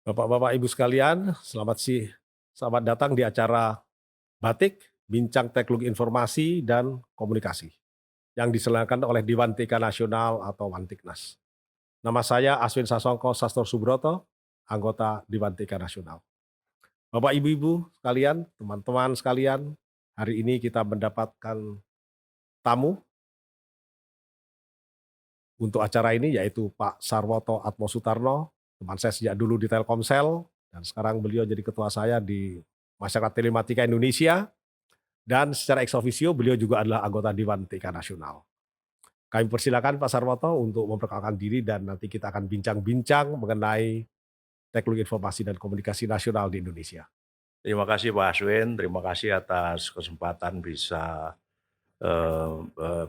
Bapak-bapak, Ibu sekalian, selamat datang di acara Batik, Bincang Teknologi Informasi dan Komunikasi yang diselenggarakan oleh Dewan TK Nasional atau Wantiknas. Nama saya Aswin Sasongko Sastro Subroto, anggota Dewan TK Nasional. Bapak, Ibu-ibu sekalian, teman-teman sekalian, hari ini kita mendapatkan tamu untuk acara ini yaitu Pak Sarwoto Atmo Sutarno, teman saya sejak dulu di Telkomsel, dan sekarang beliau jadi ketua saya di Masyarakat Telematika Indonesia, dan secara ex officio beliau juga adalah anggota Dewan TK Nasional. Kami persilakan Pak Sarwoto untuk memperkenalkan diri dan nanti kita akan bincang-bincang mengenai teknologi informasi dan komunikasi nasional di Indonesia. Terima kasih Pak Aswin, terima kasih atas kesempatan bisa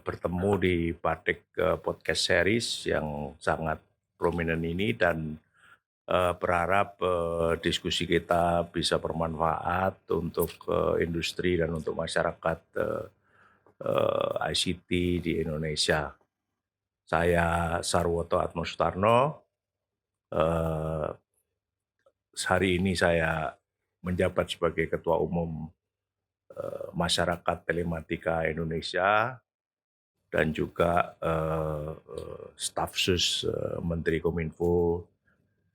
bertemu di Batik Podcast Series yang sangat prominent ini dan berharap diskusi kita bisa bermanfaat untuk industri dan untuk masyarakat ICT di Indonesia. Saya Sarwoto Atmo Sutarno, eh, hari ini saya menjabat sebagai Ketua Umum Masyarakat Telematika Indonesia dan juga staf sus Menteri Kominfo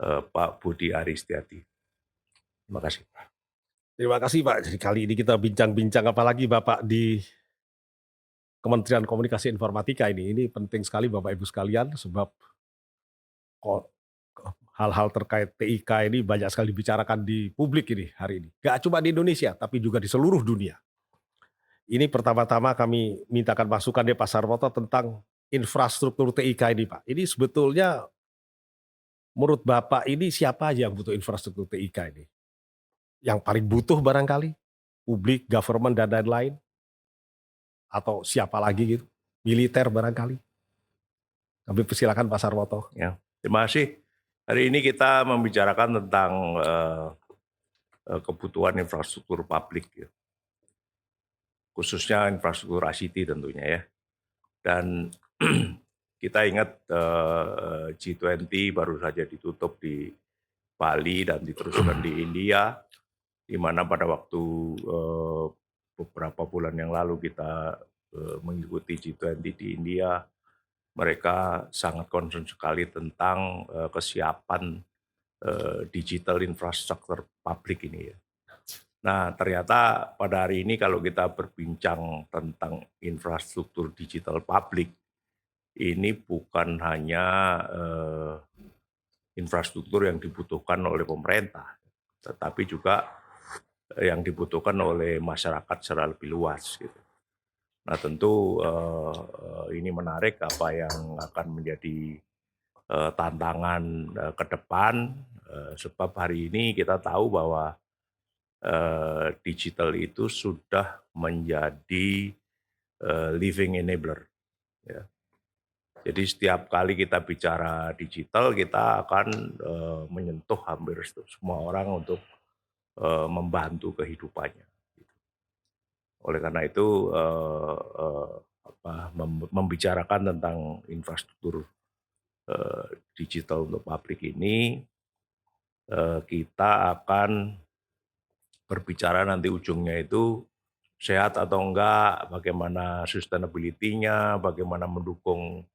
Pak Budi Aristiadi. Terima kasih. Terima kasih Pak. Jadi kali ini kita bincang-bincang apalagi Bapak di Kementerian Komunikasi Informatika ini penting sekali Bapak Ibu sekalian sebab hal-hal terkait TIK ini banyak sekali dibicarakan di publik ini hari ini. Gak cuma di Indonesia, tapi juga di seluruh dunia. Ini pertama-tama kami mintakan masukan dari Pak Sarwoto tentang infrastruktur TIK ini Pak. Ini sebetulnya menurut Bapak ini siapa aja yang butuh infrastruktur TIK ini? Yang paling butuh barangkali? Publik, government, dan lain-lain? Atau siapa lagi gitu? Militer barangkali? Kami persilakan Pak Sarwoto. Ya, terima kasih. Hari ini kita membicarakan tentang kebutuhan infrastruktur publik, ya. Khususnya infrastruktur ICT tentunya ya. Dan kita ingat G20 baru saja ditutup di Bali dan diteruskan di India, di mana pada waktu beberapa bulan yang lalu kita mengikuti G20 di India, mereka sangat concern sekali tentang kesiapan digital infrastructure publik ini ya. Nah, ternyata pada hari ini kalau kita berbincang tentang infrastruktur digital publik, ini bukan hanya infrastruktur yang dibutuhkan oleh pemerintah, tetapi juga yang dibutuhkan oleh masyarakat secara lebih luas gitu. Nah, tentu ini menarik apa yang akan menjadi tantangan ke depan, sebab hari ini kita tahu bahwa digital itu sudah menjadi living enabler, ya. Jadi setiap kali kita bicara digital, kita akan menyentuh hampir semua orang untuk membantu kehidupannya. Oleh karena itu membicarakan tentang infrastruktur digital untuk publik ini, kita akan berbicara nanti ujungnya itu sehat atau enggak, bagaimana sustainability-nya, bagaimana mendukung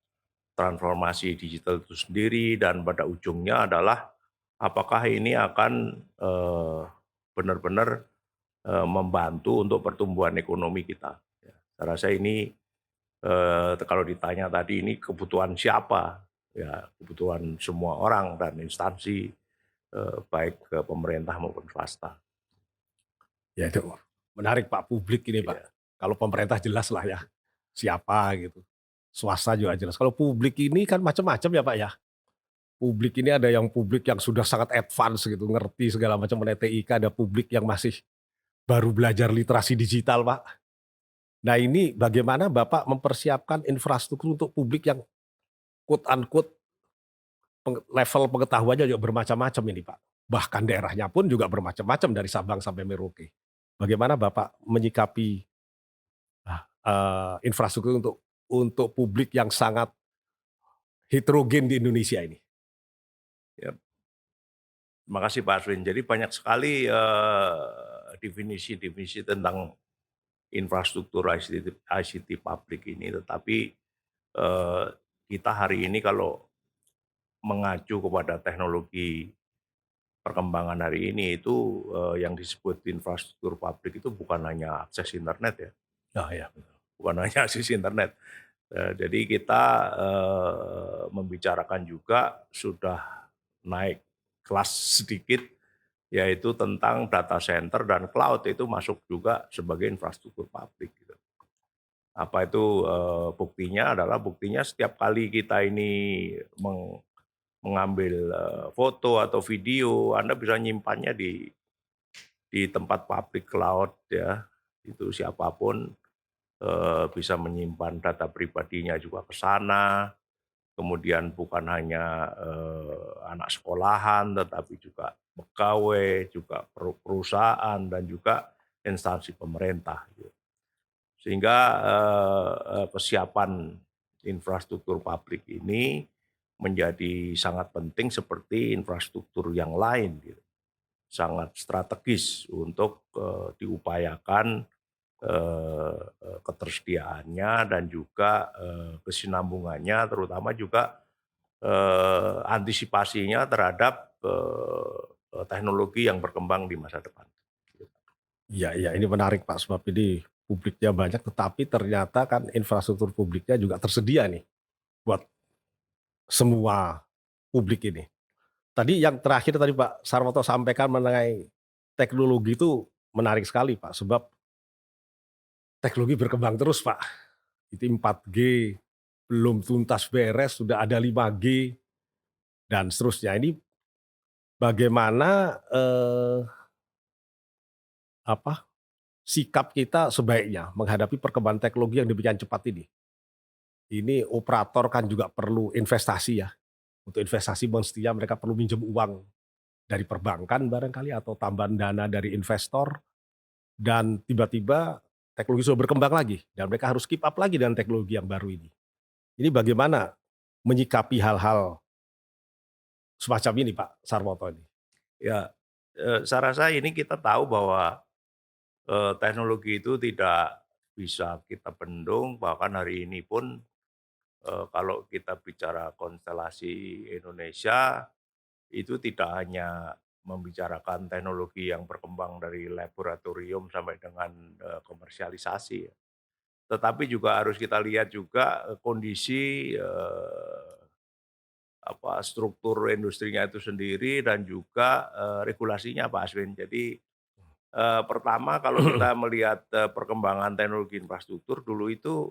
transformasi digital itu sendiri, dan pada ujungnya adalah apakah ini akan benar-benar membantu untuk pertumbuhan ekonomi kita. Ya, saya rasa ini kalau ditanya tadi ini kebutuhan siapa, ya kebutuhan semua orang dan instansi, baik ke pemerintah maupun swasta. Ya itu menarik Pak, publik ini Pak. Ya. Kalau pemerintah jelas lah ya, siapa gitu. Swasta juga jelas. Kalau publik ini kan macam-macam ya Pak ya. Publik ini ada yang publik yang sudah sangat advance gitu, ngerti segala macam mengenai TIK, ada publik yang masih baru belajar literasi digital Pak. Nah ini bagaimana Bapak mempersiapkan infrastruktur untuk publik yang quote unquote level pengetahuannya juga bermacam-macam ini Pak. Bahkan daerahnya pun juga bermacam-macam dari Sabang sampai Merauke. Bagaimana Bapak menyikapi infrastruktur untuk publik yang sangat heterogen di Indonesia ini? Ya, Terima kasih Pak Aswin. Jadi banyak sekali, definisi-definisi tentang infrastruktur ICT publik ini, tetapi, eee, kita hari ini kalau mengacu kepada teknologi perkembangan hari ini itu, yang disebut infrastruktur publik itu bukan hanya akses internet ya, Oh ya, betul. bukan hanya akses internet. Jadi kita, membicarakan juga sudah naik kelas sedikit, yaitu tentang data center dan cloud itu masuk juga sebagai infrastruktur publik gitu. Apa itu, buktinya adalah buktinya setiap kali kita ini mengambil, foto atau video, Anda bisa nyimpannya di tempat public cloud ya, itu siapapun, bisa menyimpan data pribadinya juga ke sana. Kemudian bukan hanya, anak sekolahan, tetapi juga pegawai, juga perusahaan, dan juga instansi pemerintah gitu. Sehingga, kesiapan infrastruktur publik ini menjadi sangat penting seperti infrastruktur yang lain gitu, sangat strategis untuk, diupayakan, ketersediaannya dan juga, kesinambungannya terutama juga antisipasinya terhadap, teknologi yang berkembang di masa depan. Iya iya, ini menarik Pak, sebab ini publiknya banyak, tetapi ternyata kan infrastruktur publiknya juga tersedia nih, buat semua publik ini. Tadi yang terakhir tadi Pak Sarwoto sampaikan mengenai teknologi itu menarik sekali Pak, sebab teknologi berkembang terus Pak. Itu 4G, belum tuntas beres, sudah ada 5G, dan seterusnya. Ini bagaimana, apa, sikap kita sebaiknya menghadapi perkembangan teknologi yang demikian cepat ini. Ini operator kan juga perlu investasi ya. Untuk investasi mestinya mereka perlu minjem uang dari perbankan barangkali atau tambahan dana dari investor, dan tiba-tiba teknologi sudah berkembang lagi dan mereka harus keep up lagi dengan teknologi yang baru ini. Ini bagaimana menyikapi hal-hal semacam ini Pak Sarwoto ini? Ya, saya rasa ini kita tahu bahwa, teknologi itu tidak bisa kita bendung, bahkan hari ini pun, kalau kita bicara konstelasi Indonesia, itu tidak hanya membicarakan teknologi yang berkembang dari laboratorium sampai dengan, komersialisasi ya, tetapi juga harus kita lihat juga, kondisi, struktur industrinya itu sendiri dan juga, regulasinya Pak Aswin. Jadi, pertama kalau kita melihat, perkembangan teknologi infrastruktur dulu itu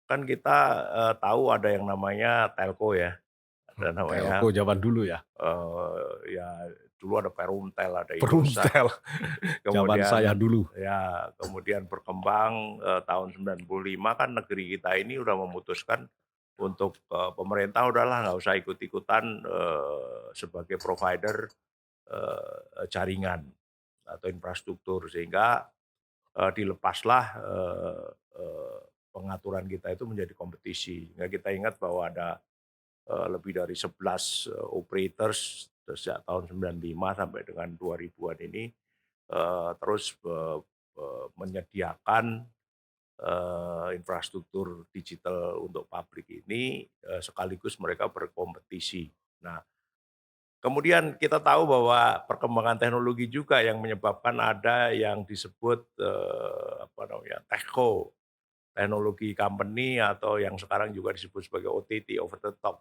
kan kita, tahu ada yang namanya telco ya, ada Telko namanya, zaman dulu ya, ya dulu ada Perumtel, ada Indosat, Perumtel zaman saya kemudian dulu. kemudian berkembang, tahun 95 kan negeri kita ini udah memutuskan untuk, pemerintah udahlah nggak usah ikut-ikutan, sebagai provider, jaringan atau infrastruktur sehingga, dilepaslah, pengaturan kita itu menjadi kompetisi. Sehingga kita ingat bahwa ada, lebih dari 11, operators sejak tahun 95 sampai dengan 2000-an ini, terus, menyediakan, infrastruktur digital untuk publik ini, sekaligus mereka berkompetisi. Nah, kemudian kita tahu bahwa perkembangan teknologi juga yang menyebabkan ada yang disebut, techco, teknologi company atau yang sekarang juga disebut sebagai OTT, over the top.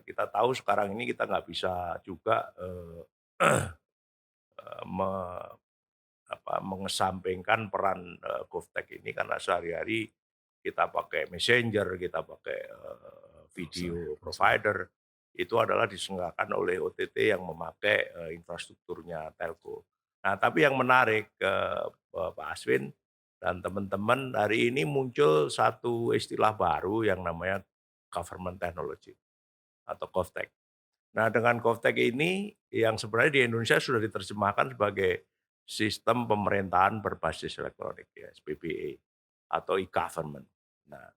Kita tahu sekarang ini kita nggak bisa juga, eee, me mengesampingkan peran, GovTech ini karena sehari-hari kita pakai messenger, kita pakai, video provider, itu adalah diselenggarakan oleh OTT yang memakai, infrastrukturnya telco. Nah, tapi yang menarik, Pak Aswin dan teman-teman, hari ini muncul satu istilah baru yang namanya government technology atau GovTech. Nah, dengan GovTech ini yang sebenarnya di Indonesia sudah diterjemahkan sebagai sistem pemerintahan berbasis elektronik ya, SPBE atau e-government. Nah,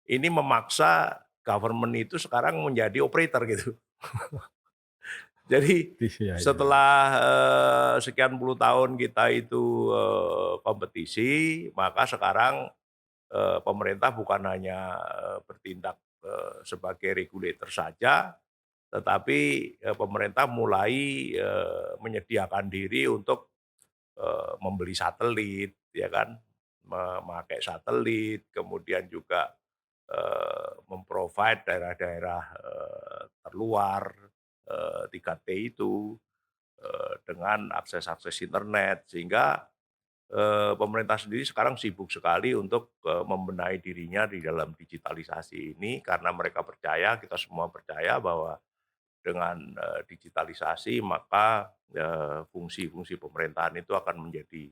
ini memaksa government itu sekarang menjadi operator gitu. Jadi Iya, iya, iya. setelah, sekian puluh tahun kita itu, kompetisi, maka sekarang, pemerintah bukan hanya, bertindak, sebagai regulator saja, tetapi, pemerintah mulai, menyediakan diri untuk, membeli satelit, ya kan, memakai satelit, kemudian juga, daerah-daerah, terluar, 3T itu, dengan akses-akses internet. Sehingga, pemerintah sendiri sekarang sibuk sekali untuk, membenahi dirinya di dalam digitalisasi ini, karena mereka percaya, kita semua percaya bahwa dengan, digitalisasi maka, fungsi-fungsi pemerintahan itu akan menjadi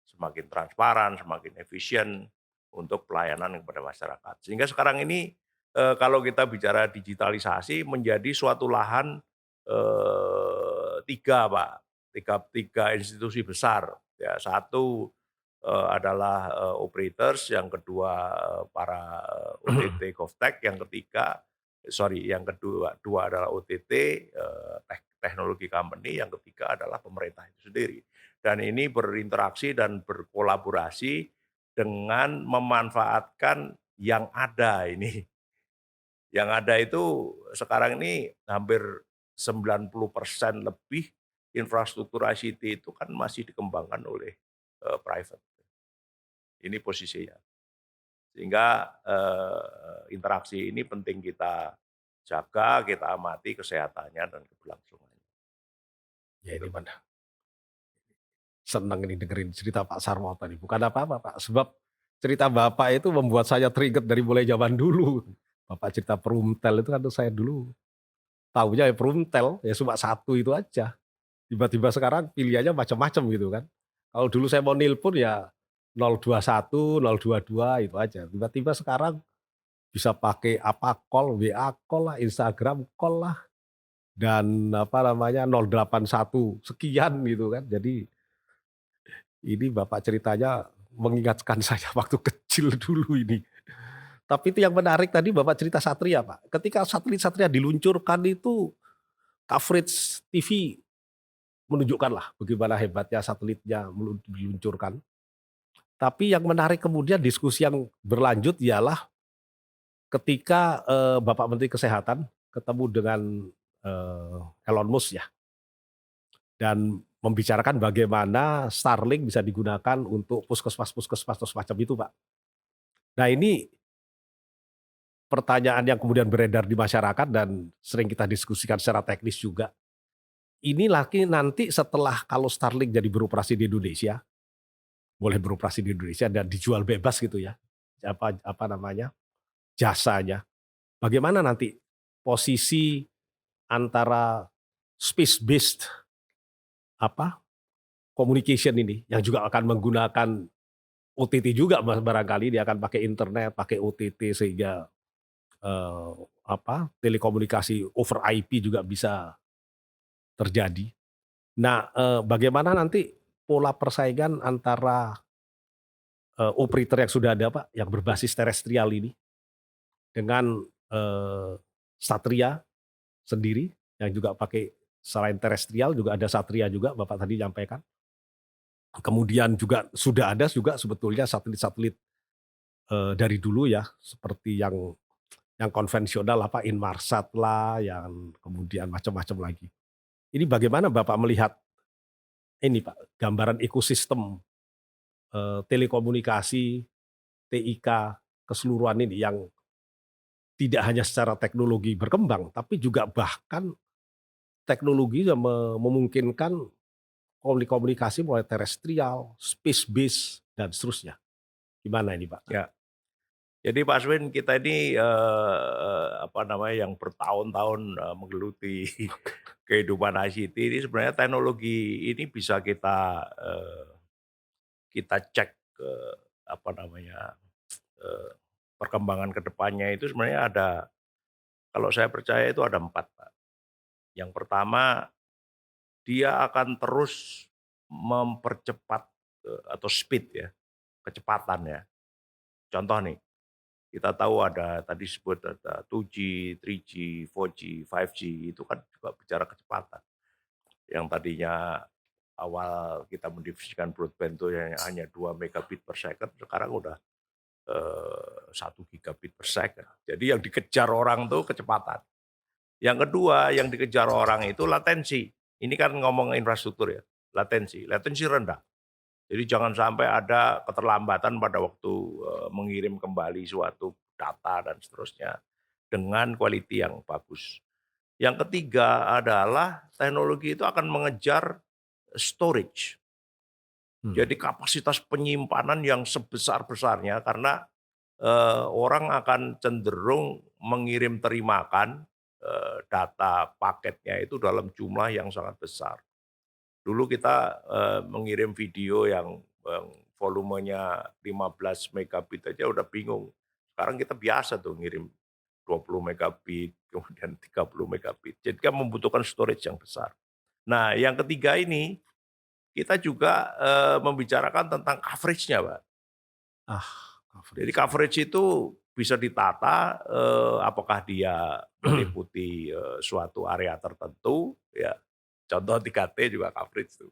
semakin transparan, semakin efisien untuk pelayanan kepada masyarakat. Sehingga sekarang ini, kalau kita bicara digitalisasi menjadi suatu lahan, 3 Pak, tiga institusi besar, ya. Satu, adalah, operators, yang kedua, para, OTT GovTech, yang kedua dua adalah OTT, teknologi company, yang ketiga adalah pemerintah itu sendiri. Dan ini berinteraksi dan berkolaborasi dengan memanfaatkan yang ada ini. Yang ada itu sekarang ini hampir 90% lebih infrastruktur ICT itu kan masih dikembangkan oleh, private. Ini posisinya. Sehingga, interaksi ini penting kita jaga, kita amati kesehatannya dan keberlangsungannya, Ya gitu ini Pak. benar. Senang ini dengerin cerita Pak Sarmo tadi. Bukan apa-apa Pak, sebab cerita Bapak itu membuat saya teringat dari mulai zaman dulu. Bapak cerita Perumtel itu kan saya dulu tahunya ya Perumtel, ya cuma satu itu aja. Tiba-tiba sekarang pilihannya macam-macam gitu kan. Kalau dulu saya mau nilpun ya 021, 022 itu aja. Tiba-tiba sekarang bisa pakai apa call, WA call lah, Instagram call lah, dan apa namanya 081 sekian gitu kan. Jadi ini Bapak ceritanya mengingatkan saya waktu kecil dulu ini. Tapi itu yang menarik tadi Bapak cerita Satria Pak. Ketika satelit Satria diluncurkan itu coverage TV menunjukkanlah bagaimana hebatnya satelitnya diluncurkan. Tapi yang menarik kemudian diskusi yang berlanjut ialah ketika, Bapak Menteri Kesehatan ketemu dengan, Elon Musk ya, dan membicarakan bagaimana Starlink bisa digunakan untuk puskesmas-puskesmas atau semacam itu, Pak. Nah ini pertanyaan yang kemudian beredar di masyarakat dan sering kita diskusikan secara teknis juga. Ini nanti setelah kalau Starlink jadi beroperasi di Indonesia, boleh beroperasi di Indonesia dan dijual bebas gitu ya, apa apa namanya, jasanya. Bagaimana nanti posisi antara space based apa, communication ini yang juga akan menggunakan OTT juga barangkali dia akan pakai internet, pakai OTT sehingga, eee, telekomunikasi over IP juga bisa terjadi. Nah, bagaimana nanti pola persaingan antara, operator yang sudah ada Pak, yang berbasis terestrial ini dengan, Satria sendiri yang juga pakai selain terestrial juga ada Satria juga Bapak tadi nyampaikan. Kemudian juga sudah ada juga sebetulnya satelit-satelit, dari dulu ya seperti yang konvensional apa Inmarsat lah, yang kemudian macam-macam lagi. Ini bagaimana Bapak melihat ini Pak, gambaran ekosistem, telekomunikasi, TIK keseluruhan ini yang tidak hanya secara teknologi berkembang, tapi juga bahkan teknologi yang memungkinkan komunikasi mulai terestrial, space base dan seterusnya. Gimana ini, Pak? Ya, jadi Pak Aswin, kita ini, apa namanya, yang bertahun-tahun, menggeluti kehidupan ICT ini, sebenarnya teknologi ini bisa kita cek ke, apa namanya, eee, perkembangan ke depannya itu sebenarnya ada, kalau saya percaya itu ada 4 Pak. Yang pertama, dia akan terus mempercepat, atau speed ya, kecepatan ya. Contoh nih, kita tahu ada tadi sebut ada 2G, 3G, 4G, 5G itu kan juga bicara kecepatan. yang tadinya awal kita mendefinisikan broadband itu hanya 2 megabit per second, sekarang udah 1 gigabit per second. Jadi yang dikejar orang tuh kecepatan. Yang kedua yang dikejar orang itu latensi. Ini kan ngomong infrastruktur ya, latensi. Latensi rendah. Jadi jangan sampai ada keterlambatan pada waktu, mengirim kembali suatu data dan seterusnya dengan quality yang bagus. Yang ketiga adalah teknologi itu akan mengejar storage. Hmm. Jadi kapasitas penyimpanan yang sebesar-besarnya karena, orang akan cenderung mengirim terimakan, data paketnya itu dalam jumlah yang sangat besar. Dulu kita, mengirim video yang volumenya 15 megabit aja udah bingung. Sekarang kita biasa tuh ngirim 20 megabit, kemudian 30 megabit. Jadi kan membutuhkan storage yang besar. Nah, yang ketiga ini, kita juga, membicarakan tentang coverage-nya, Pak. Ah, Jadi coverage. coverage itu bisa ditata, apakah dia meliputi, suatu area tertentu, ya, contoh 3T juga coverage tuh.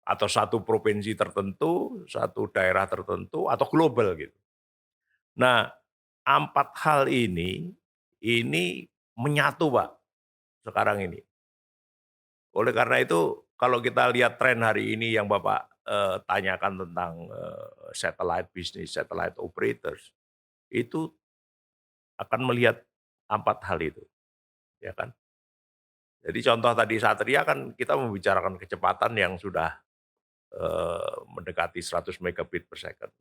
Atau satu provinsi tertentu, satu daerah tertentu, atau global gitu. Nah, 4 hal ini menyatu Pak, sekarang ini. Oleh karena itu, kalau kita lihat tren hari ini yang Bapak, tanyakan tentang, satellite business, satellite operators, itu akan melihat 4 hal itu, ya kan. Jadi contoh tadi Satria kan kita membicarakan kecepatan yang sudah, mendekati 100 megabit per second.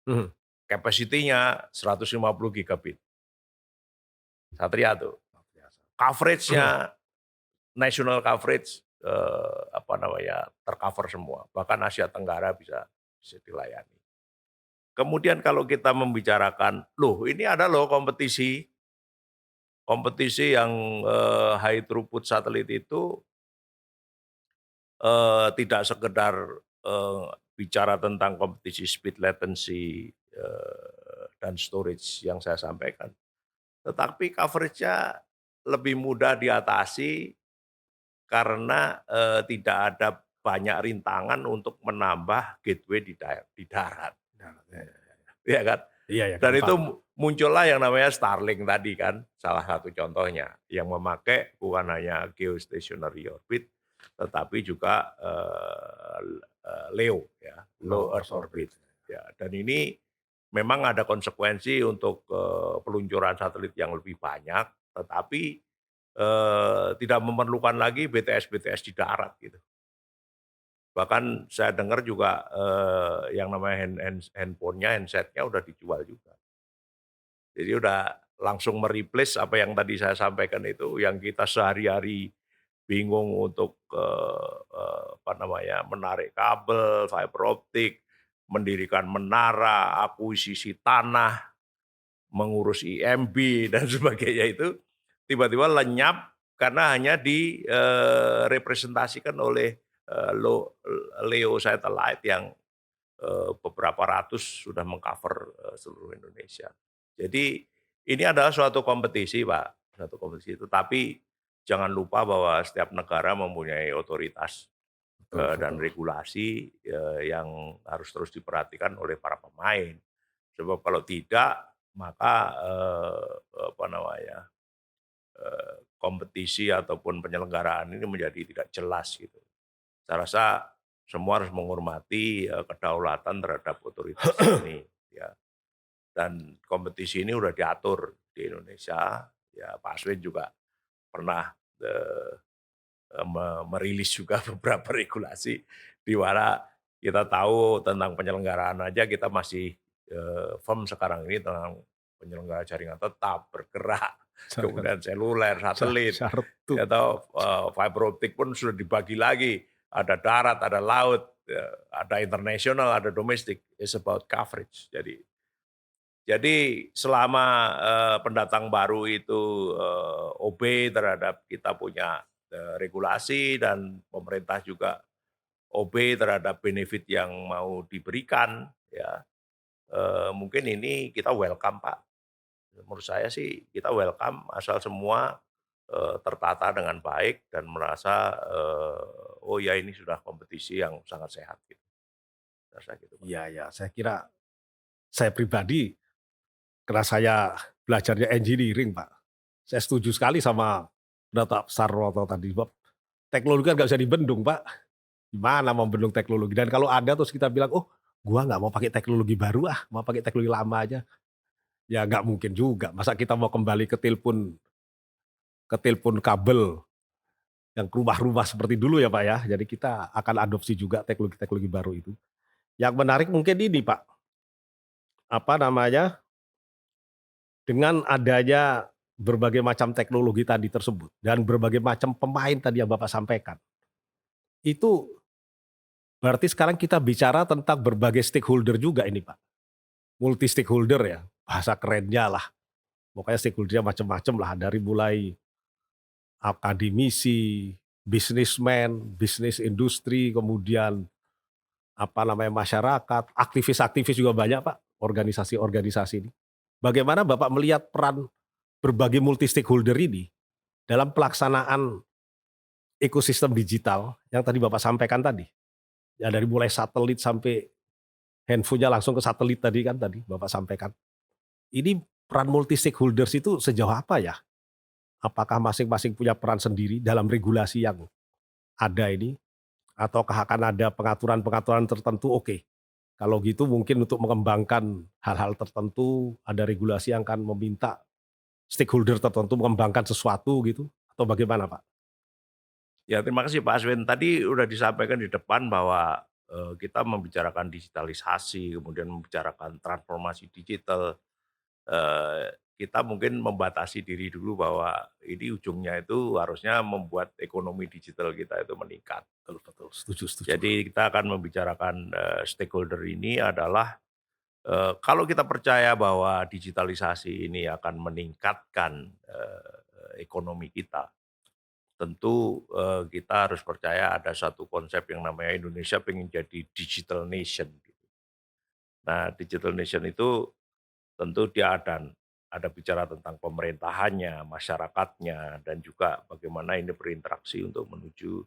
Mhm. Capacity-nya 150 gigabit, Satria tuh. Luar biasa. Coverage-nya, national coverage, apa namanya, tercover semua, bahkan Asia Tenggara bisa bisa dilayani. Kemudian kalau kita membicarakan, loh ini ada loh kompetisi, kompetisi yang, high throughput satelit itu, tidak sekedar, bicara tentang kompetisi speed, latency, dan storage yang saya sampaikan. Tetapi coverage-nya lebih mudah diatasi karena, tidak ada banyak rintangan untuk menambah gateway di darat, Ya, ya, ya. ya kan? Iya ya, Dan itu gampang. muncullah yang namanya Starlink tadi kan, salah satu contohnya, yang memakai bukan hanya geostationary orbit, tetapi juga, LEO ya, Low low Earth Earth orbit. orbit. Ya, dan ini memang ada konsekuensi untuk, peluncuran satelit yang lebih banyak, tetapi, tidak memerlukan lagi BTS-BTS di darat gitu. Bahkan saya dengar juga, yang namanya handphone-nya, handset-nya udah dijual juga. Jadi udah langsung apa yang tadi saya sampaikan itu, yang kita sehari-hari bingung untuk, apa namanya, menarik kabel, fiber optik, mendirikan menara, akuisisi tanah, mengurus IMB dan sebagainya itu, tiba-tiba lenyap karena hanya representasikan oleh, LEO satellite yang, beberapa ratus sudah meng-cover, seluruh Indonesia. Jadi ini adalah suatu kompetisi, Pak, suatu kompetisi, tetapi jangan lupa bahwa setiap negara mempunyai otoritas, Betul, dan betul. regulasi, yang harus terus diperhatikan oleh para pemain. Sebab kalau tidak, maka, apa namanya, kompetisi ataupun penyelenggaraan ini menjadi tidak jelas gitu. Saya rasa semua harus menghormati, kedaulatan terhadap otoritas ini, ya. Dan kompetisi ini udah diatur di Indonesia, ya Pak Aswin juga pernah, eee eee, merilis juga beberapa regulasi di mana kita tahu tentang penyelenggaraan aja kita masih, firm sekarang ini tentang penyelenggara jaringan tetap, bergerak, Jaringan kemudian seluler, satelit, syarat tuh. atau, fiber optik pun sudah dibagi lagi, ada darat, ada laut, ada internasional, ada domestik, it's about coverage. Jadi selama, pendatang baru itu, obey terhadap kita punya, regulasi dan pemerintah juga obey terhadap benefit yang mau diberikan, ya, mungkin ini kita welcome, Pak. Menurut saya sih kita welcome asal semua tertata dengan baik dan merasa, oh ya ini sudah kompetisi yang sangat sehat gitu, rasa gitu, Pak. Iya ya, saya kira saya pribadi karena saya belajarnya engineering, Pak. Saya setuju sekali sama pendapat Sarwono tadi, sebab teknologi kan nggak bisa dibendung, Pak. Gimana mau bendung teknologi? Dan kalau ada terus kita bilang, "Oh, gua nggak mau pakai teknologi baru ah, mau pakai teknologi lama aja." Ya nggak mungkin juga. Masa kita mau kembali ke telepon kabel yang ke rumah-rumah seperti dulu ya, Pak, ya. Jadi kita akan adopsi juga teknologi-teknologi baru itu. Yang menarik mungkin ini, Pak, apa namanya, dengan adanya berbagai macam teknologi tadi tersebut dan berbagai macam pemain tadi yang Bapak sampaikan, itu berarti sekarang kita bicara tentang berbagai stakeholder juga ini, Pak. Multi stakeholder ya, bahasa kerennya lah. Pokoknya stakeholder-nya macam-macam lah, dari mulai akademisi, bisnismen, bisnis industri, kemudian apa namanya, masyarakat, aktivis-aktivis juga banyak, Pak, organisasi-organisasi ini. Bagaimana Bapak melihat peran berbagai multi stakeholder ini dalam pelaksanaan ekosistem digital yang tadi Bapak sampaikan tadi? Ya dari mulai satelit sampai handphone-nya langsung ke satelit tadi kan tadi Bapak sampaikan. Ini peran multi stakeholders itu sejauh apa ya? Apakah masing-masing punya peran sendiri dalam regulasi yang ada ini? Ataukah akan ada pengaturan-pengaturan tertentu? Oke, kalau gitu mungkin untuk mengembangkan hal-hal tertentu, ada regulasi yang akan meminta stakeholder tertentu mengembangkan sesuatu gitu, atau bagaimana, Pak? Ya terima kasih Pak Aswin. Tadi udah disampaikan di depan bahwa, kita membicarakan digitalisasi, kemudian membicarakan transformasi digital, kita mungkin membatasi diri dulu bahwa ini ujungnya itu harusnya membuat ekonomi digital kita itu meningkat. Betul betul, setuju setuju. Jadi kita akan membicarakan, stakeholder ini adalah, kalau kita percaya bahwa digitalisasi ini akan meningkatkan, ekonomi kita, tentu, kita harus percaya ada satu konsep yang namanya Indonesia pengen jadi digital nation gitu. Nah, digital nation itu tentu dia ada bicara tentang pemerintahannya, masyarakatnya, dan juga bagaimana ini berinteraksi untuk menuju,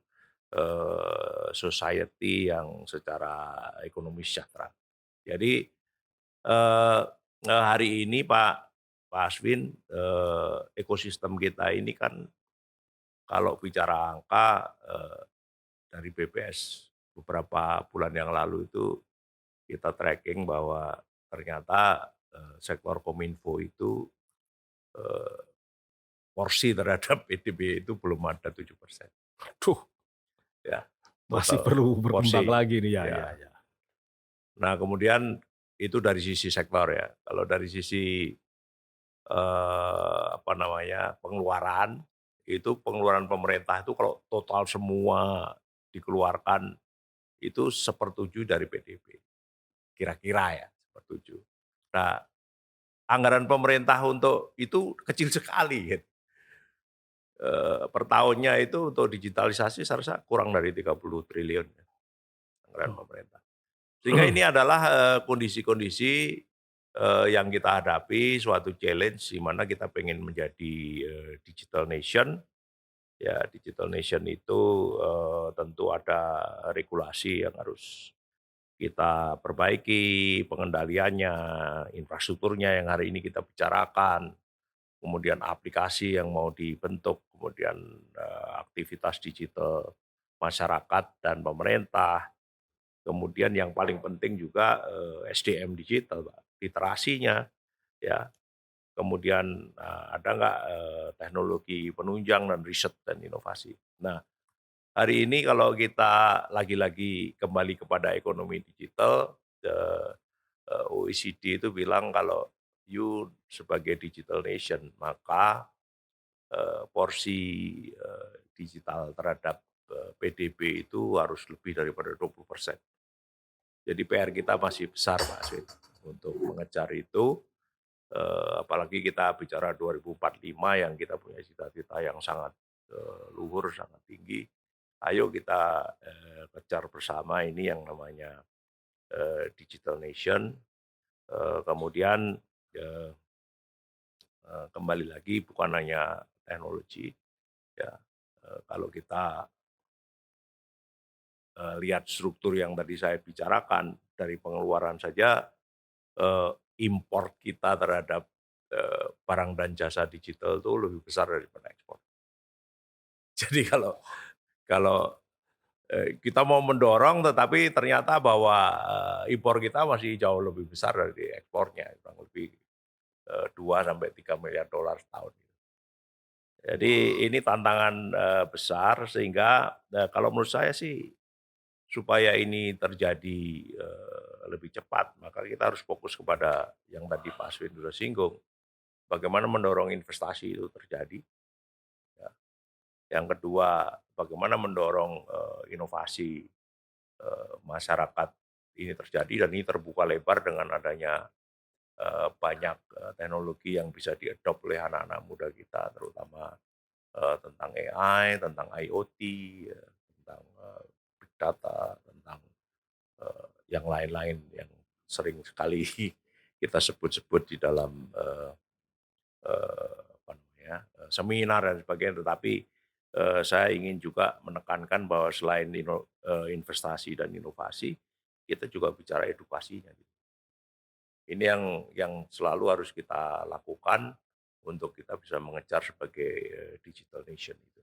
society yang secara ekonomi sejahtera. Jadi, eee hari ini Pak Aswin, ekosistem kita ini kan kalau bicara angka, dari BPS beberapa bulan yang lalu itu kita tracking bahwa ternyata, sektor kominfo itu, eee, porsi terhadap PDB itu belum ada 7% Aduh, ya, masih total perlu berkembang porsi, lagi nih, ya ya ya. ya. Nah kemudian itu dari sisi sektor ya, kalau dari sisi, apa namanya, pengeluaran, itu pengeluaran pemerintah itu kalau total semua dikeluarkan itu 1/7 dari PDB, kira-kira ya 1/7. Nah, anggaran pemerintah untuk itu kecil sekali gitu, per tahunnya itu untuk digitalisasi saya rasa kurang dari 30 triliun ya, anggaran pemerintah. Sehingga ini adalah, kondisi-kondisi, yang kita hadapi, suatu challenge di mana kita pengen menjadi, digital nation. Ya, digital nation itu, tentu ada regulasi yang harus kita perbaiki, pengendaliannya, infrastrukturnya yang hari ini kita bicarakan, kemudian aplikasi yang mau dibentuk, kemudian, aktivitas digital masyarakat dan pemerintah, kemudian yang paling penting juga, SDM digital, Pak, literasinya, ya. Kemudian, ada nggak, teknologi penunjang dan riset dan inovasi. Nah, hari ini kalau kita lagi-lagi kembali kepada ekonomi digital, OECD itu bilang kalau you sebagai digital nation, maka, porsi, digital terhadap, PDB itu harus lebih daripada 20%. Jadi PR kita masih besar Pak Aswin, untuk mengejar itu, apalagi kita bicara 2045 yang kita punya cita-cita yang sangat, luhur, sangat tinggi. Ayo kita, kejar bersama ini yang namanya, digital nation, kemudian, eee eee, kembali lagi bukan hanya teknologi, ya. Kalau kita lihat struktur yang tadi saya bicarakan, dari pengeluaran saja, import kita terhadap barang dan jasa digital itu lebih besar daripada ekspor. Jadi kalau kalau kita mau mendorong, tetapi ternyata bahwa impor kita masih jauh lebih besar dari ekspornya, kurang lebih 2 sampai 3 miliar dolar setahun. Jadi ini tantangan besar, sehingga kalau menurut saya sih, supaya ini terjadi lebih cepat, maka kita harus fokus kepada yang tadi Pak Aswin sudah singgung, bagaimana mendorong investasi itu terjadi, ya. Yang kedua, bagaimana mendorong inovasi masyarakat ini terjadi, dan ini terbuka lebar dengan adanya banyak teknologi yang bisa diadopt oleh anak-anak muda kita, terutama tentang AI, tentang IoT, ya, tentang big data, tentang yang lain-lain yang sering sekali kita sebut-sebut di dalam apa namanya, seminar dan sebagainya. Tetapi saya ingin juga menekankan bahwa selain investasi dan inovasi, kita juga bicara edukasinya, gitu. Ini yang selalu harus kita lakukan untuk kita bisa mengejar sebagai digital nation itu.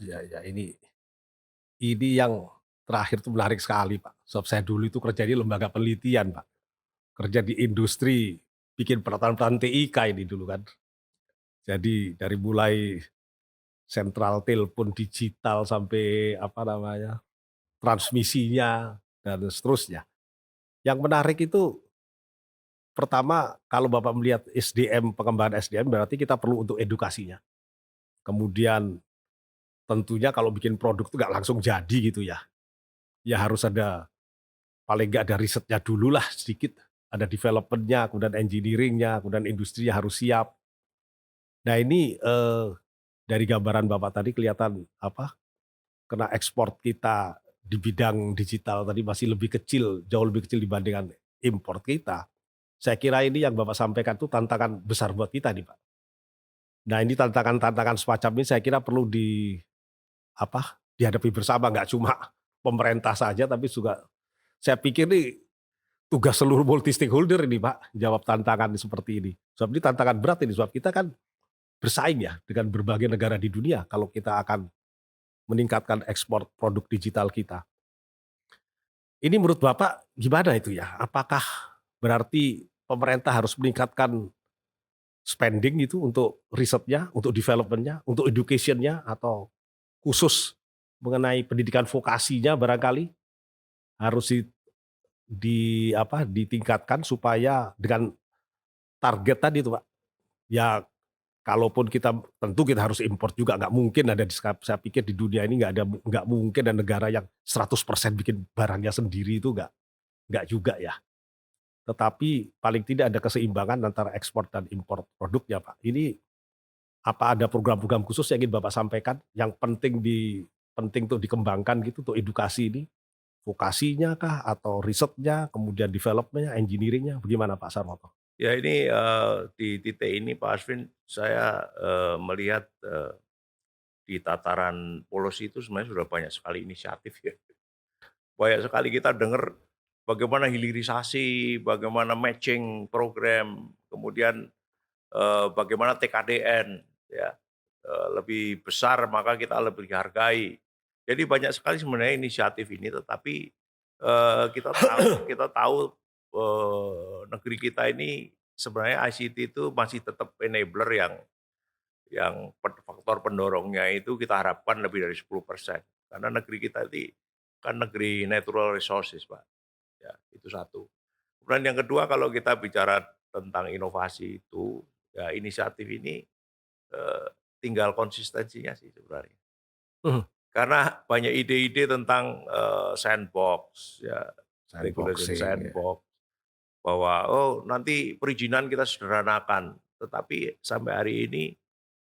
Iya, iya, ini yang terakhir tuh menarik sekali, Pak. Sebab saya dulu itu kerja di lembaga penelitian, Pak. Kerja di industri, bikin peralatan-peralatan TIK ini dulu kan. Jadi dari mulai sentral telepon digital sampai apa namanya, transmisinya dan seterusnya. Yang menarik itu pertama kalau Bapak melihat SDM, pengembangan SDM berarti kita perlu untuk edukasinya. Kemudian tentunya kalau bikin produk itu nggak langsung jadi gitu ya. Ya harus ada paling nggak ada risetnya dulu lah sedikit, ada development-nya, kemudian engineering-nya, kemudian industrinya harus siap. Nah ini, dari gambaran Bapak tadi kelihatan apa, karena ekspor kita di bidang digital tadi masih lebih kecil, jauh lebih kecil dibandingkan import kita. Saya kira ini yang Bapak sampaikan itu tantangan besar buat kita nih, Pak. Nah ini tantangan-tantangan semacam ini saya kira perlu apa, dihadapi bersama, nggak cuma pemerintah saja tapi juga saya pikir nih tugas seluruh multi stakeholder ini Pak, jawab tantangan seperti ini. Sebab ini tantangan berat ini, sebab kita kan bersaing ya dengan berbagai negara di dunia kalau kita akan meningkatkan ekspor produk digital kita. Ini menurut Bapak gimana itu ya? Apakah berarti pemerintah harus meningkatkan spending itu untuk risetnya, untuk development-nya, untuk education-nya, atau khusus mengenai pendidikan vokasinya barangkali harus apa, ditingkatkan supaya dengan target tadi itu Pak, ya kalaupun kita tentu kita harus import juga, nggak mungkin ada saya pikir di dunia ini nggak mungkin ada negara yang 100% bikin barangnya sendiri itu nggak juga ya. Tetapi paling tidak ada keseimbangan antara ekspor dan impor produknya, Pak. Ini apa ada program-program khusus yang ingin Bapak sampaikan yang penting tuh dikembangkan gitu untuk edukasi ini? Vokasinya kah atau risetnya, kemudian development-nya, engineering-nya, bagaimana Pak Sarwoto? Ya ini di titik ini Pak Aswin, saya melihat di tataran policy itu sebenarnya sudah banyak sekali inisiatif ya. Banyak sekali kita dengar bagaimana hilirisasi, bagaimana matching program, kemudian bagaimana TKDN, ya, lebih besar maka kita lebih dihargai. Jadi banyak sekali sebenarnya inisiatif ini, tetapi kita tahu negeri kita ini sebenarnya ICT itu masih tetap enabler yang faktor pendorongnya itu kita harapkan lebih dari 10%. Karena negeri kita ini kan negeri natural resources, Pak. Ya, itu satu. Kemudian yang kedua, kalau kita bicara tentang inovasi itu, ya inisiatif ini tinggal konsistensinya sih sebenarnya. Mhm, Karena banyak ide-ide tentang sandbox, ya, regulation sandboxing ya. sandbox, bahwa oh nanti perizinan kita sederhanakan, tetapi sampai hari ini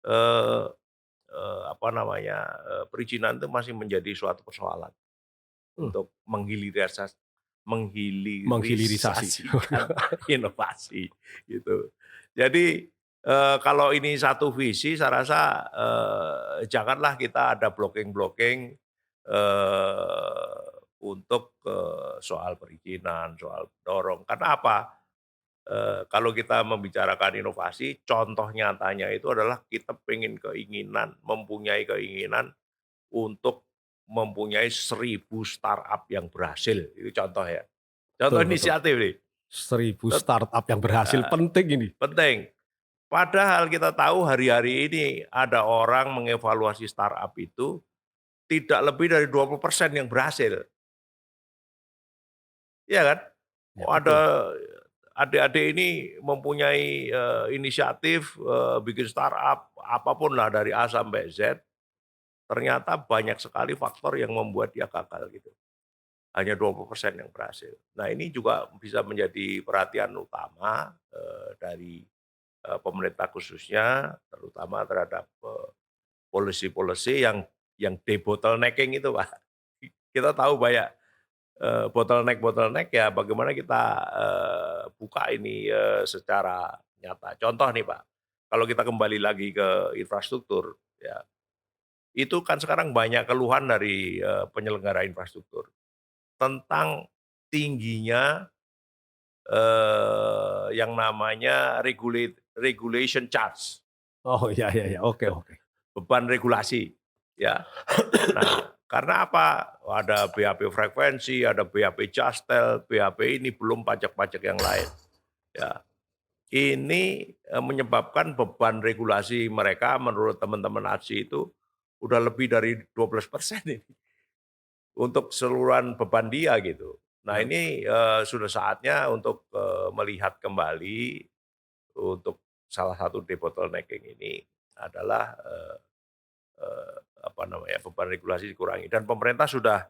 eh, apa namanya, perizinan itu masih menjadi suatu persoalan Mmm, untuk menghilirisasi. menghilirisasikan inovasi gitu. Jadi Kalau ini satu visi saya rasa, janganlah kita ada blocking-blocking, untuk, soal perizinan, soal dorong. Karena apa? Kalau kita membicarakan inovasi, contoh nyatanya itu adalah kita mempunyai keinginan untuk mempunyai 1.000 startup yang berhasil, itu contoh ya. Contoh Betul betul. inisiatif nih, 1.000 tet startup yang berhasil eee, penting ini. penting. Padahal kita tahu hari-hari ini ada orang mengevaluasi startup itu tidak lebih dari 20% yang berhasil, iya kan? Ya Oh, ada betul. adik-adik ini mempunyai, inisiatif, bikin startup, apapun lah dari A sampai Z, ternyata banyak sekali faktor yang membuat dia gagal gitu. Hanya 20% yang berhasil. Nah, ini juga bisa menjadi perhatian utama, dari, pemerintah khususnya, terutama terhadap, policy-policy yang debottlenecking itu, Pak. Kita tahu banyak, bottleneck-bottleneck ya bagaimana kita, buka ini, secara nyata. Contoh nih, Pak, kalau kita kembali lagi ke infrastruktur ya, itu kan sekarang banyak keluhan dari, penyelenggara infrastruktur tentang tingginya, yang namanya regulation charge, Oh, ya ya ya, oke oke. beban regulasi, ya. Nah, karena apa? Ada BAP frekuensi, ada BAP Justel, BAP ini belum pajak-pajak yang lain, ya. Ini, menyebabkan beban regulasi mereka menurut teman-teman ATSI itu udah lebih dari 12% ini untuk keseluruhan beban dia gitu. Nah Ya, ini, sudah saatnya untuk, melihat kembali untuk salah satu debottlenecking ini adalah, eee, apa namanya, beban regulasi dikurangi dan pemerintah sudah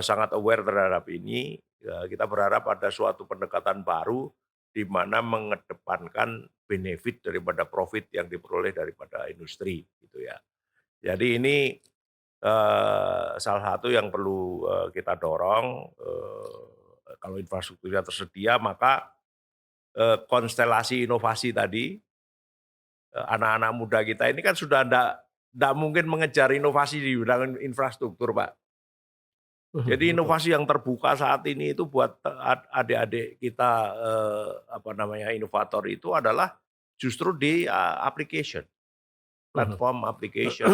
sangat aware terhadap ini, kita berharap ada suatu pendekatan baru di mana mengedepankan benefit daripada profit yang diperoleh daripada industri gitu ya. Jadi ini, salah satu yang perlu, kita dorong, kalau infrastrukturnya tersedia maka, konstelasi inovasi tadi, anak-anak muda kita ini kan sudah ndak mungkin mengejar inovasi di bidang infrastruktur, Pak. Jadi betul. inovasi yang terbuka saat ini itu buat, adik-adik kita, apa namanya, inovator itu adalah justru di, application, Mhm. platform application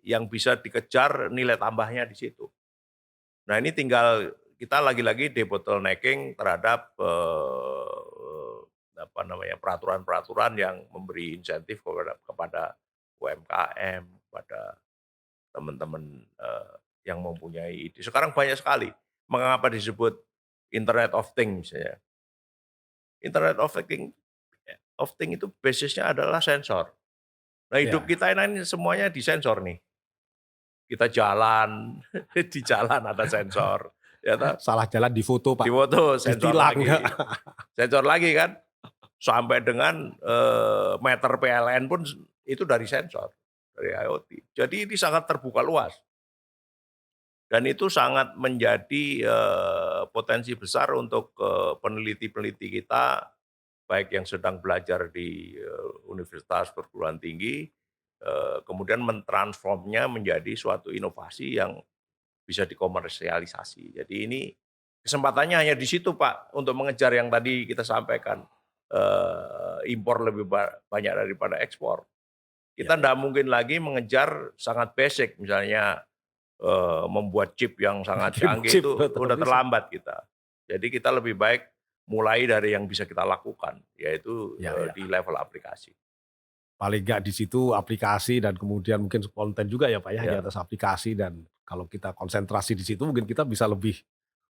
yang bisa dikejar nilai tambahnya di situ. Nah ini tinggal kita lagi-lagi debottlenecking terhadap, apa namanya, peraturan-peraturan yang memberi insentif kepada UMKM, kepada teman-teman, yang mempunyai ide. Sekarang banyak sekali. Mengapa disebut Internet of Things misalnya. Internet of Things itu basisnya adalah sensor. Nah hidup Ya, kita ini semuanya disensor nih. Kita jalan, di jalan ada sensor, ya toh. salah jalan difoto, Di Pak, foto sensor ditilang. lagi, sensor lagi kan. Sampai dengan, meter PLN pun itu dari sensor, dari IoT. Jadi ini sangat terbuka luas. Dan itu sangat menjadi, potensi besar untuk, peneliti-peneliti kita, baik yang sedang belajar di, universitas perguruan tinggi, kemudian mentransformnya menjadi suatu inovasi yang bisa dikomersialisasi. Jadi ini kesempatannya hanya di situ, Pak, untuk mengejar yang tadi kita sampaikan, impor lebih banyak daripada ekspor. Ya Kita ya. ndak mungkin lagi mengejar sangat basic, misalnya membuat chip yang sangat Bikin canggih chip, itu betul udah bisa. terlambat kita. Jadi kita lebih baik mulai dari yang bisa kita lakukan, yaitu, Ya ya. di level aplikasi. Paling nggak di situ aplikasi dan kemudian mungkin konten juga ya, Pak, ya, di Ya, atas aplikasi dan kalau kita konsentrasi di situ mungkin kita bisa lebih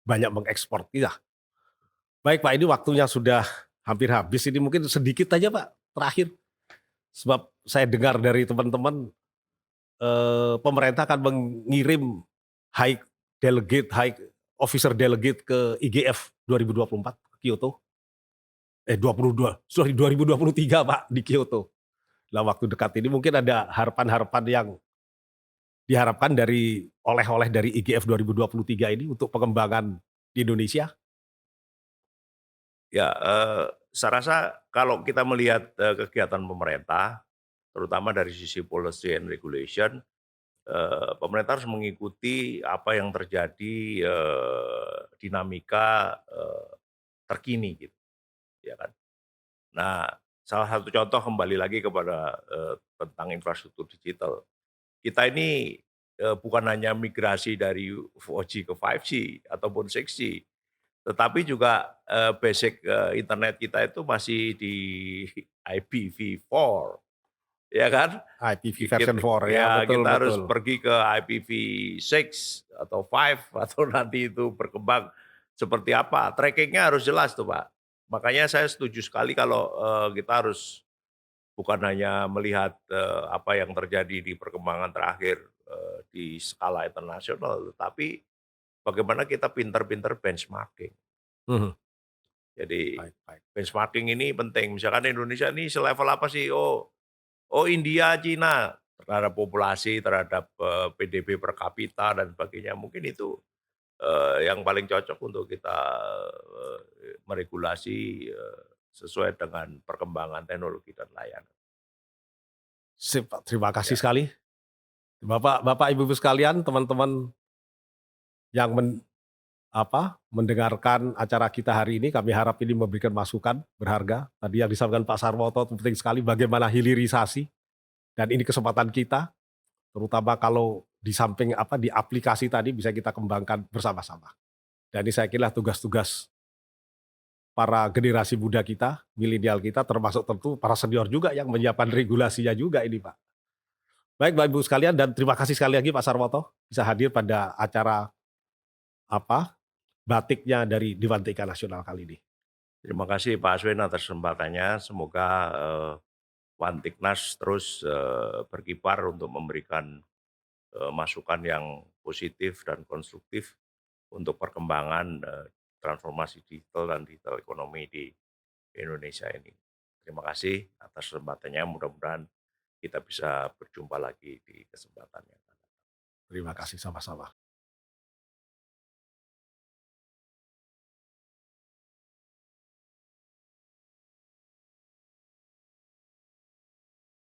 banyak mengekspor. Iya. Baik, Pak, ini waktunya sudah hampir habis ini mungkin sedikit aja, Pak, terakhir. Sebab saya dengar dari teman-teman, pemerintah akan mengirim high high officer delegate ke IGF 2024 ke Kyoto. 2023, Pak, di Kyoto. Dalam waktu dekat ini mungkin ada harapan-harapan yang diharapkan dari oleh-oleh dari IGF 2023 ini untuk pengembangan di Indonesia? ya, saya rasa kalau kita melihat, kegiatan pemerintah, terutama dari sisi policy and regulation, pemerintah harus mengikuti apa yang terjadi, dinamika, terkini gitu, ya kan. Nah, salah satu contoh kembali lagi kepada, tentang infrastruktur digital. Kita ini, bukan hanya migrasi dari 4G ke 5G ataupun 6G, tetapi juga, basic, internet kita itu masih di IPv4, ya kan? IPv version 4 ya, betul Kita harus betul. pergi ke IPv6 atau 5 atau nanti itu berkembang seperti apa, trackingnya harus jelas tuh, Pak. Makanya saya setuju sekali kalau, kita harus bukan hanya melihat, apa yang terjadi di perkembangan terakhir, di skala internasional, tetapi bagaimana kita pintar-pintar benchmarking. Mhm, Jadi baik baik. benchmarking ini penting, misalkan Indonesia ini selevel apa sih? Oh India, Cina, terhadap populasi, terhadap, PDB per kapita dan sebagainya. Mungkin itu, yang paling cocok untuk kita, meregulasi, sesuai dengan perkembangan teknologi dan layanan. Sip Pak, terima kasih Ya, sekali. Bapak Bapak, Ibu-ibu sekalian, teman-teman yang mendengarkan acara kita hari ini, kami harap ini memberikan masukan berharga. Tadi yang disampaikan Pak Sarwoto itu penting sekali bagaimana hilirisasi, dan ini kesempatan kita, terutama kalau di samping di aplikasi tadi bisa kita kembangkan bersama-sama. Dan ini saya kira tugas-tugas para generasi muda kita, milenial kita, termasuk tentu para senior juga yang menyiapkan regulasinya juga ini, Pak. Baik Bapak Ibu sekalian, dan terima kasih sekali lagi Pak Sarwoto bisa hadir pada acara batiknya dari Dewan TK Nasional kali ini. terima kasih Pak Aswin atas kesempatannya. Semoga, Wantiknas terus, berkibar untuk memberikan, masukan yang positif dan konstruktif untuk perkembangan, transformasi digital dan digital ekonomi di Indonesia ini. Terima kasih atas kesempatannya, mudah-mudahan kita bisa berjumpa lagi di kesempatan yang akan datang. Terima Terima kasih kasih. sama-sama.